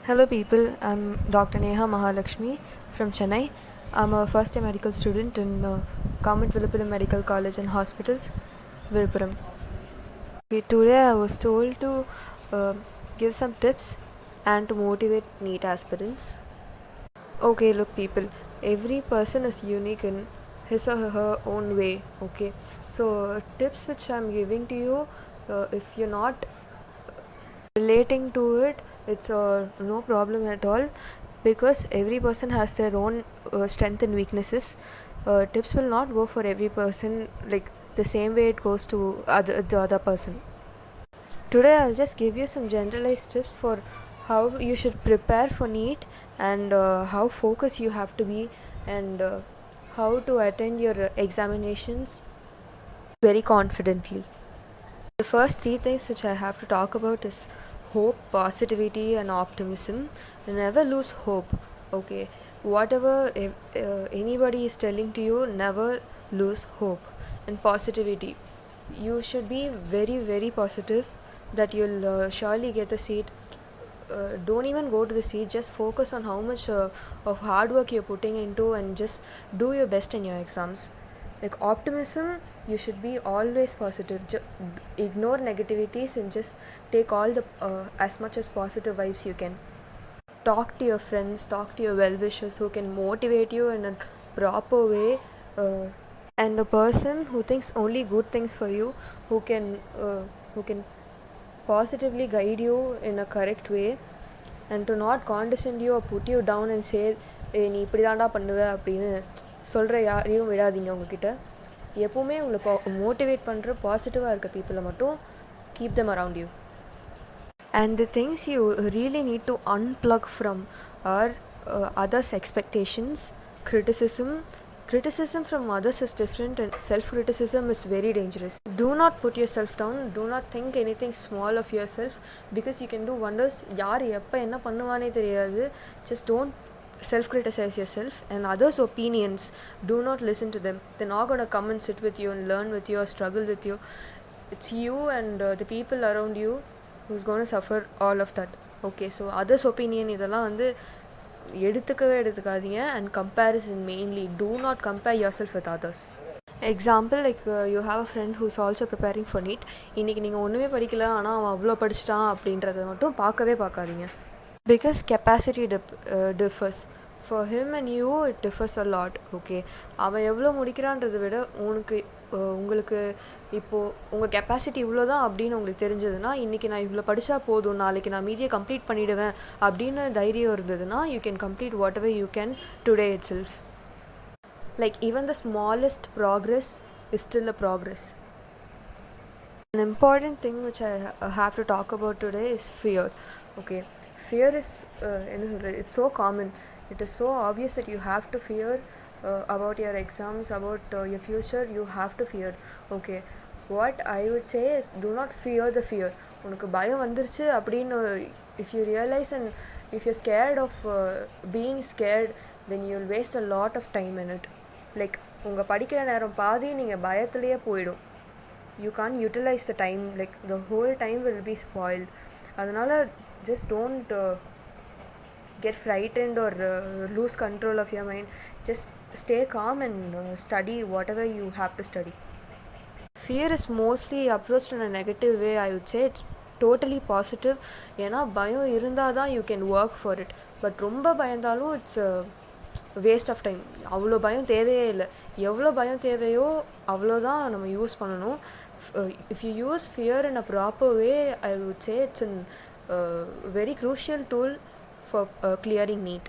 Hello people, I'm Dr. Neha Mahalakshmi from Chennai. I'm a first year medical student in Government Villupuram Medical College and Hospitals, Villupuram. Okay, today I was told to give some tips and to motivate Neet aspirants. Okay, look people, every person is unique in his or her own way. Okay, so tips which I'm giving to you, if you're not relating to it, it's no problem at all, because every person has their own strength and weaknesses. Tips will not go for every person like the same way it goes to the other person. Today I'll just give you some generalized tips for how you should prepare for NEET, and how focused you have to be, and how to attend your examinations very confidently. The first three things which I have to talk about is hope, positivity, and optimism. Never lose hope. Okay, whatever anybody is telling to you, never lose hope. And positivity, you should be very, very positive that you'll surely get the seat. Don't even go to the seat, just focus on how much of hard work you're putting into, and just do your best in your exams. Like optimism, you should be always positive. Ignore negativities and just take all the as much as positive vibes you can. Talk to your friends, talk to your well-wishers who can motivate you in a proper way, and a person who thinks only good things for you, who can positively guide you in a correct way, and to not condescend you or put you down and say நீ இப்படி தாண்டா பண்ணுவ அப்படின்னு சொல்கிற யாரையும் விடாதீங்க. உங்ககிட்ட எப்போவுமே உங்களை மோட்டிவேட் பண்ணுற பாசிட்டிவாக இருக்க பீப்புளை மட்டும் keep them around you. And the things you really need to unplug from are others' expectations, criticism from others is different, and self-criticism is very dangerous. Do not put yourself down, do not think anything small of yourself, because you can do wonders. யார் எப்போ என்ன பண்ணுவானே தெரியாது. Just don't self-criticize yourself. And others' opinions, do not listen to them. They're not going to come and sit with you and learn with you or struggle with you. It's you and the people around you who's going to suffer all of that. Okay, so others' opinion இதெல்லாம் வந்து எடுத்துக்காதீங்க. And comparison mainly, do not compare yourself with others. Example, like you have a friend who's also preparing for NEET. இன்றைக்கி நீங்கள் ஒன்றுமே படிக்கல, ஆனால் அவன் அவ்வளோ படிச்சிட்டான் அப்படின்றத மட்டும் பார்க்காதீங்க. Because capacity differs. For him and you, it differs a lot. Okay, அவன் எவ்வளோ முடிக்கிறான்றதை விட உங்களுக்கு இப்போது உங்கள் கெப்பாசிட்டி இவ்வளோ தான் அப்படின்னு உங்களுக்கு தெரிஞ்சதுன்னா, இன்றைக்கி நான் இவ்வளோ படித்தா போதும், நாளைக்கு நான் மீதியை கம்ப்ளீட் பண்ணிவிடுவேன் அப்படின்னு தைரியம் இருந்ததுன்னா, you can complete whatever you can today itself. Like even the smallest progress is still a progress. An important thing which I have to talk about today is fear. Okay, fear is it's so common. It is so obvious that you have to fear about your exams, about your future. You have to fear. Okay, what I would say is, do not fear the fear. உனக்கு பயம் வந்துருச்சு அப்படின்னு if you realize, and if you're scared of being scared, then you'll waste a lot of time in it. Like உங்கள் படிக்கிற நேரம் பாதி நீங்கள் பயத்துலேயே போயிடும். You can't utilize the time, like the whole time will be spoiled. அதனால் just don't get frightened or lose control of your mind. Just stay calm and study whatever you have to study. Fear is mostly approached in a negative way. I would say it's totally positive. ஏன்னா பயம் இருந்தால் தான் you can work for it. But ரொம்ப பயந்தாலும் it's waste of time. அவ்வளோ பயம் தேவையே இல்லை. எவ்வளோ பயம் தேவையோ அவ்வளோதான் நம்ம யூஸ் பண்ணணும். If you use fear in a proper way, I would say it's a very crucial tool for clearing NEET.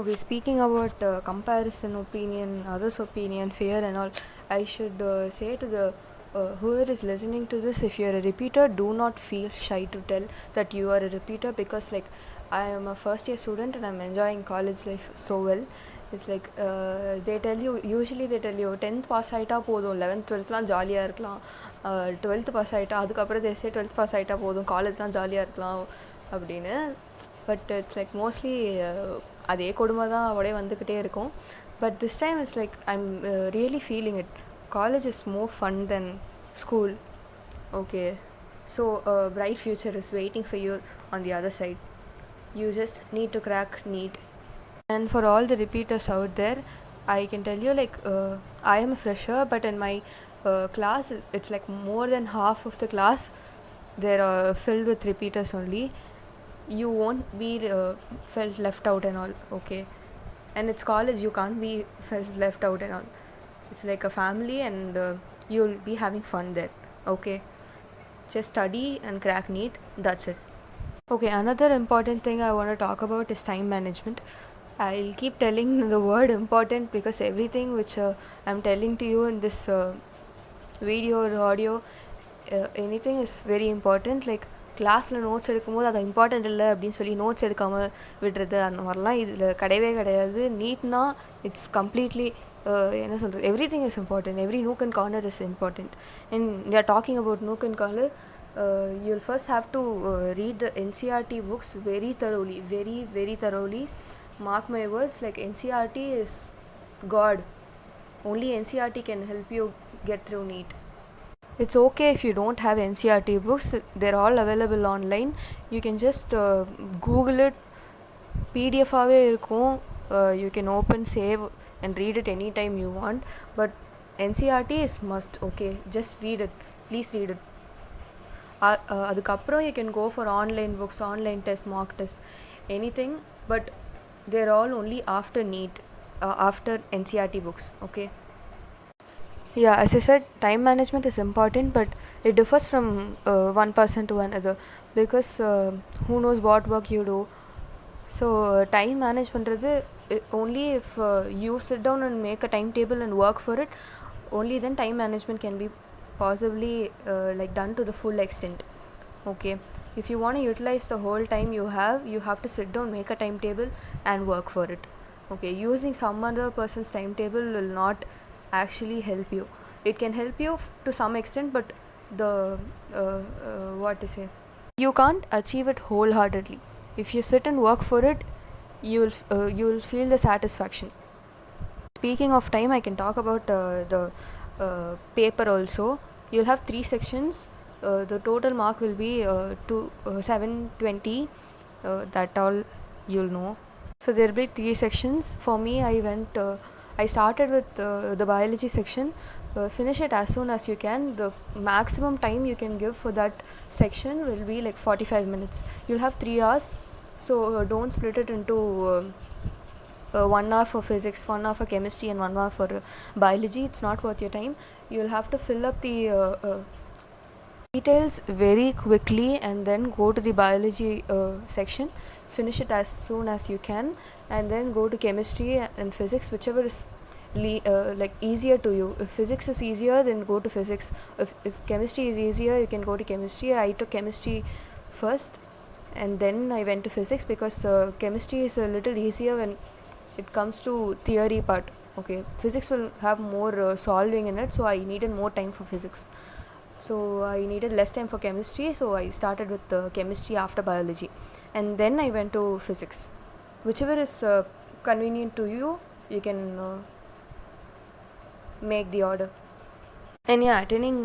Okay, speaking about comparison, opinion, others' opinion, fear and all, I should say to the whoever is listening to this, if you are a repeater, do not feel shy to tell that you are a repeater, because like I am a first year student and I'm enjoying college life so well. It's like usually they tell you 10th pass ஆகிட்டா போதும், 11th 12thலாம் ஜாலியாக இருக்கலாம், 12th pass ஆகிட்டா அதுக்கப்புறம் they say 12th pass ஆகிட்டா போதும், காலேஜ்லாம் ஜாலியாக இருக்கலாம் அப்படின்னு. பட் இட்ஸ் லைக் மோஸ்ட்லி அதே கொடுமை தான் அப்படியே வந்துக்கிட்டே இருக்கும். But this time it's like I am really feeling it. College is more fun than school. Okay, so a bright future is waiting for you on the other side. You just need to crack Neet. And for all the repeaters out there, I can tell you, like, I am a fresher, but in my class, it's like more than half of the class, they're filled with repeaters only. You won't be felt left out and all, okay? And it's college, you can't be felt left out and all. It's like a family, and you'll be having fun there, okay? Just study and crack Neet, that's it. Okay, another important thing I want to talk about is time management. I'll keep telling the word important because everything which I'm telling to you in this video or audio, anything is very important. Like கிளாஸில் notes எடுக்கும்போது அது important இல்லை அப்படின்னு சொல்லி notes எடுக்காமல் விடுறது அந்த மாதிரிலாம் இதில் கிடையவே கிடையாது. நீட்னா இட்ஸ் கம்ப்ளீட்லி என்ன சொல்கிறது, every thing is important, every nook and corner is important. And you are talking about nook and corner, you'll first have to read the NCERT books very thoroughly, very very thoroughly. Mark my words, like NCERT is God. Only NCERT can help you get through Neet. It's okay if you don't have NCERT books, they're all available online. You can just Google it, PDF ஆவே இருக்கும். You can open, save and read it anytime you want. But NCERT is must, okay? Just read it. Please read it. அதுக்கப்புறம் you can go for online books, online test, mock test, anything. But they're all only after Neet, after NCERT books, okay? Yeah, as I said, time management is important, but it differs from one person to another because who knows what work you do. So time manage பண்ணுறது only if you sit down and make a timetable and work for it, only then time management can be possibly like done to the full extent, okay? If you want to utilize the whole time you have to sit down, make a timetable and work for it, okay? Using some other person's timetable will not actually help you. It can help you to some extent, but the what to say, you can't achieve it wholeheartedly. If you sit and work for it, you'll feel the satisfaction. Speaking of time, I can talk about the paper also. You'll have 3 sections. The total mark will be 720, that all you'll know. So there will be 3 sections. For me, I started with the biology section. Finish it as soon as you can. The maximum time you can give for that section will be like 45 minutes. You'll have 3 hours, so don't split it into 1 hour for physics, 1 hour for chemistry and 1 hour for biology. It's not worth your time. You'll have to fill up the details very quickly and then go to the biology section, finish it as soon as you can, and then go to chemistry and physics, whichever is like easier to you. If physics is easier, then go to physics. If chemistry is easier, you can go to chemistry. I took chemistry first and then I went to physics because chemistry is a little easier when it comes to theory part, okay? Physics will have more solving in it, so I needed more time for physics. So I needed less time for chemistry, so I started with chemistry after biology, and then I went to physics. Whichever is convenient to you, you can make the order. And yeah, attending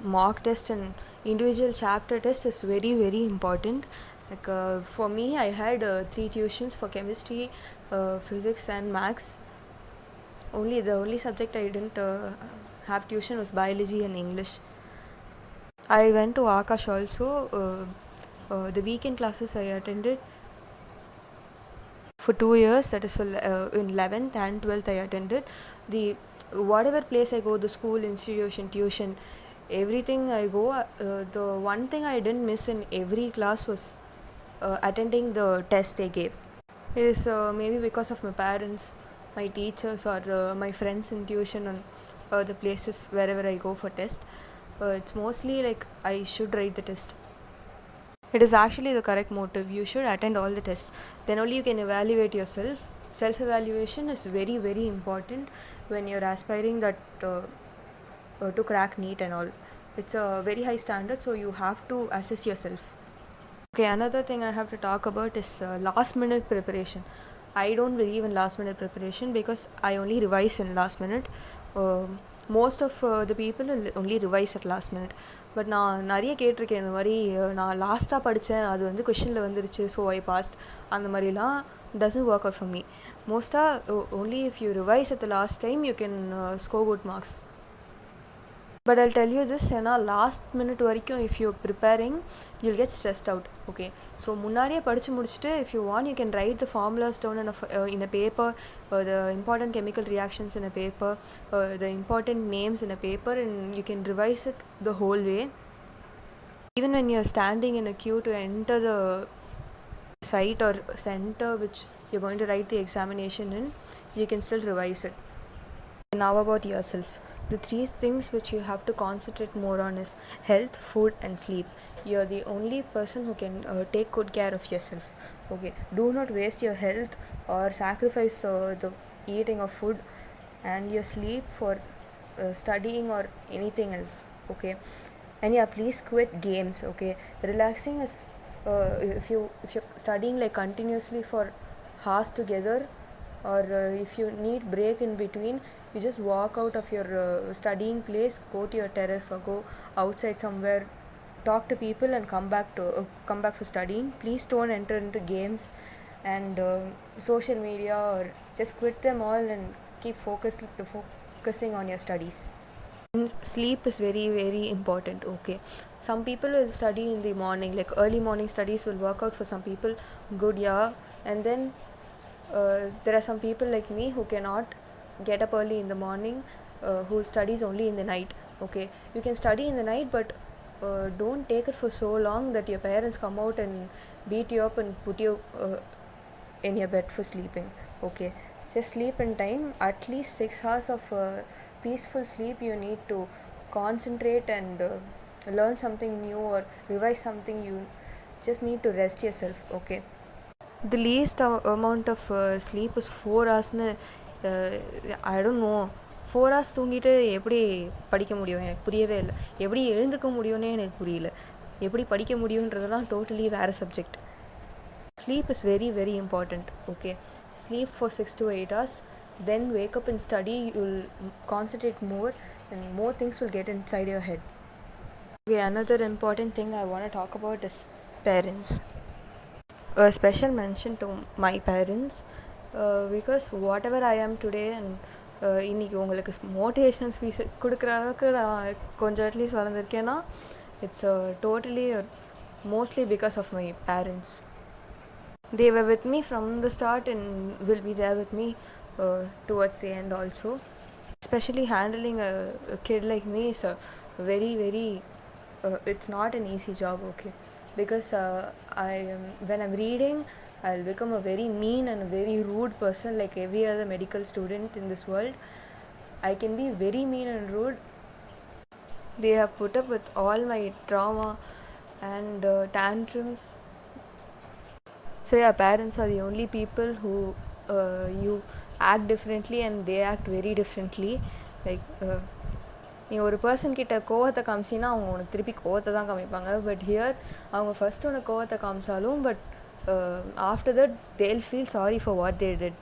mock test and individual chapter test is very very important. Like for me, I had 3 tuitions for chemistry, physics and maths. The only subject I didn't have tuition was biology and English. I went to Akash also. The weekend classes I attended for 2 years, that is for in 11th and 12th I attended. The whatever place I go, the school, institution, tuition, everything I go, the one thing I didn't miss in every class was attending the test they gave. It is maybe because of my parents, my teachers, or my friends in tuition and the places wherever I go for test. It's mostly like I should write the test. It is actually the correct motive. You should attend all the tests, then only you can evaluate yourself. Self-evaluation is very very important when you're aspiring that to crack Neet and all. It's a very high standard, so you have to assess yourself. Okay, another thing I have to talk about is last minute preparation. I don't believe in last minute preparation because I only revise in last minute. most of the people will only revise at last minute. But நான் நிறைய கேட்டிருக்கேன் இந்த மாதிரி நான் லாஸ்ட்டாக படித்தேன் அது வந்து கொஷினில் வந்துருச்சு ஸோ ஐ பாஸ்ட் அந்த மாதிரிலாம் doesn't work out for me. Mostly only if you revise at the last time you can score good marks. But I'll tell you this, ஏன்னா லாஸ்ட் மினிட் வரைக்கும் if you're preparing you'll get stressed out. Okay, so முன்னாடியே படித்து முடிச்சுட்டு if you want you can write the formulas down in a paper, the important chemical reactions in a paper, the important names in a paper, and you can revise it the whole way. Even when you're standing in a queue to enter the site or center which you're going to write the examination in, you can still revise it. Now about yourself. The 3 things which you have to concentrate more on is health, food and sleep. You're the only person who can take good care of yourself. Okay, do not waste your health or sacrifice the eating of food and your sleep for studying or anything else. Okay, and yeah, please quit games. Okay, relaxing is if you're studying like continuously for hours together, or if you need break in between, you just walk out of your studying place, go to your terrace or go outside somewhere, talk to people and come back for studying. Please don't enter into games and social media, or just quit them all and keep focusing on your studies. And sleep is very very important. Okay, some people will study in the morning, like early morning studies will work out for some people good, yeah, and then there are some people like me who cannot get up early in the morning, who studies only in the night. Okay, you can study in the night, but don't take it for so long that your parents come out and beat you up and put you in your bed for sleeping. Okay, just sleep in time, at least 6 hours of peaceful sleep. You need to concentrate and learn something new or revise something. You just need to rest yourself. Okay, the least amount of sleep is 4 hours. I don't know, 4 hours தூங்கிட்டு எப்படி படிக்க முடியும் எனக்கு புரியவே இல்லை. எப்படி எழுந்துக்க முடியும்னே எனக்கு புரியல. எப்படி படிக்க முடியுன்றதெல்லாம் டோட்டலி வேறு subject. Sleep is very very important. Okay, sleep for 6 to 8 hours, then wake up and study. You'll concentrate more and more things will get inside your head. Okay, another important thing I want to talk about is parents. A special mention to my parents, because whatever I am today and இன்றைக்கி உங்களுக்கு motivational speech கொடுக்குற அளவுக்கு நான் கொஞ்சம் at least வளர்ந்துருக்கேன்னா it's totally mostly because of my parents. They were with me from the start and will be there with me towards the end also. Especially handling a kid like me is a very very it's not an easy job. Okay, because when I'm reading I'll become a very mean and a very rude person like every other medical student in this world. I can be very mean and rude. They have put up with all my trauma and tantrums. So yeah, parents are the only people who you act differently and they act very differently. Like நீ ஒரு person கிட்ட கோவத்தை காமிச்சின்னா அவங்க உனக்கு திருப்பி கோவத்தை தான் காமிப்பாங்க. பட் ஹியர் அவங்க ஃபஸ்ட்டு உனக்கு கோவத்தை காமிச்சாலும் but after that they'll feel sorry for what they did.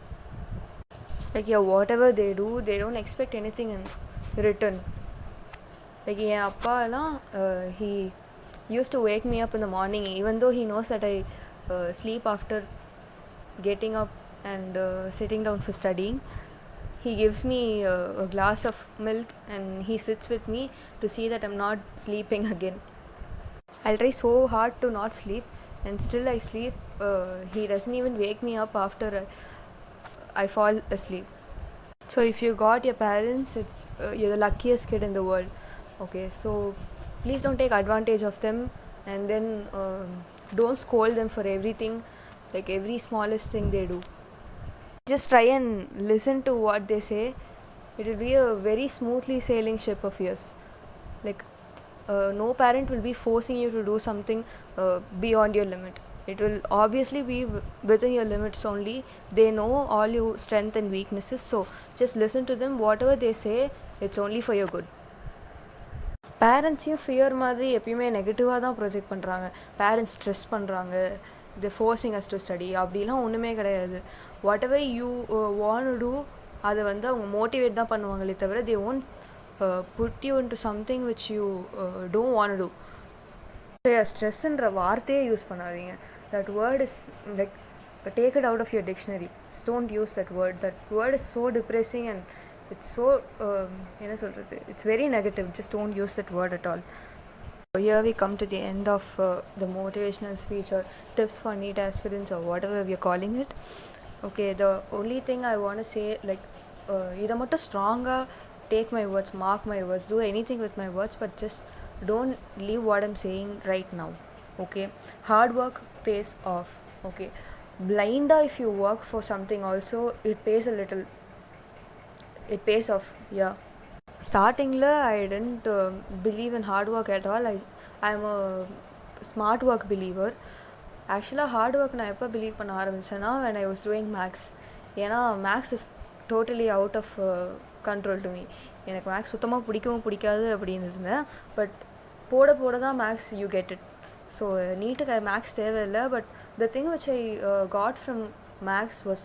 Like yeah, whatever they do they don't expect anything in return. Like என் அப்பாலாம் he used to wake me up in the morning even though he knows that I sleep after getting up and sitting down for studying. He gives me a glass of milk and he sits with me to see that I'm not sleeping again. I'll try so hard to not sleep and still I sleep. He doesn't even wake me up after I fall asleep. So if you got your parents, you're the luckiest kid in the world. Okay, so please don't take advantage of them and then don't scold them for everything, like every smallest thing they do. Just try and listen to what they say. It will be a very smoothly sailing ship of yours. Like no parent will be forcing you to do something beyond your limit. It will obviously be within your limits only. They know all your strengths and weaknesses, so just listen to them. Whatever they say, it's only for your good. பேரண்ட்ஸையும் fear மாதிரி எப்பயுமே நெகட்டிவாக தான் project பண்ணுறாங்க. Parents stress பண்ணுறாங்க, the forcing us to study, அப்படிலாம் ஒன்றுமே கிடையாது. Whatever you want to do அதை வந்து அவங்க மோட்டிவேட் தான் பண்ணுவாங்களே தவிர they won't put you into something which you don't want to do. ஸ்ட்ரெஸ்ன்ற வார்த்தையே யூஸ் பண்ணாதீங்க. That word is like take it out of your dictionary. Just don't use that word. That word is so depressing and it's so என்ன சொல்கிறது, it's very negative. Just don't use that word at all. So here we come to the end of the motivational speech or tips for NEET aspirants or whatever we are calling it. Okay, the only thing I want to say, like இதை மட்டும் ஸ்ட்ராங்காக take my words, mark my words, do anything with my words, but just don't leave what I'm saying right now. Okay, hard work pays off. Okay, blinda if you work for something also, it pays a little, it pays off. Yeah, startingல I didn't believe in hard work at all. I'm a smart work believer. ஆக்சுவலாக hard work நான் எப்போ believe பண்ண ஆரம்பித்தேன்னா when I was doing maths. ஏன்னா maths is totally out of control to me. எனக்கு maths சுத்தமாக பிடிக்காது அப்படின்னு இருந்தேன். பட் போட தான் maths you get it. So நீட்டுக்கு மேக்ஸ் தேவையில்லை. But the thing which I got from maths was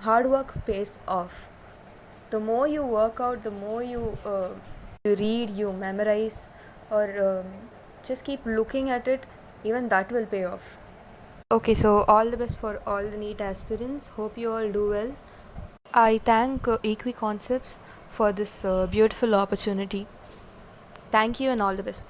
hard work pays off. The more you work out, the more you read, you memorize, or just keep looking at it, even that will pay off. Okay, so all the best for all the NEET aspirants. Hope you all do well. I thank EQUICONCEPTS for this beautiful opportunity. Thank you and all the best.